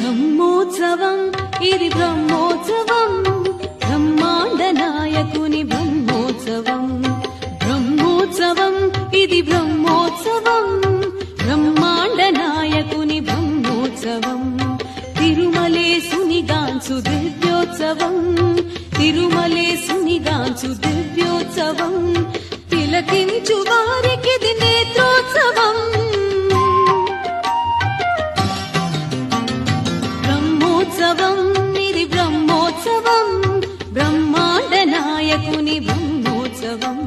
బ్రహ్మోత్సవం ఇది బ్రహ్మోత్సవం బ్రహ్మాండ నాయకుని బ్రహ్మోత్సవం బ్రహ్మోత్సవం ఇది బ్రహ్మోత్సవం బ్రహ్మాండ నాయకుని బ్రహ్మోత్సవం తిరుమలేశునిగాంచు దివ్యోత్సవం తిరుమలేశునిగాంచు దివ్యోత్సవం తిలకించు వారికిది నేత్రోత్సవం బ్రహ్మోత్సవం ఇది బ్రహ్మోత్సవం బ్రహ్మాండ నాయకుని బ్రహ్మోత్సవం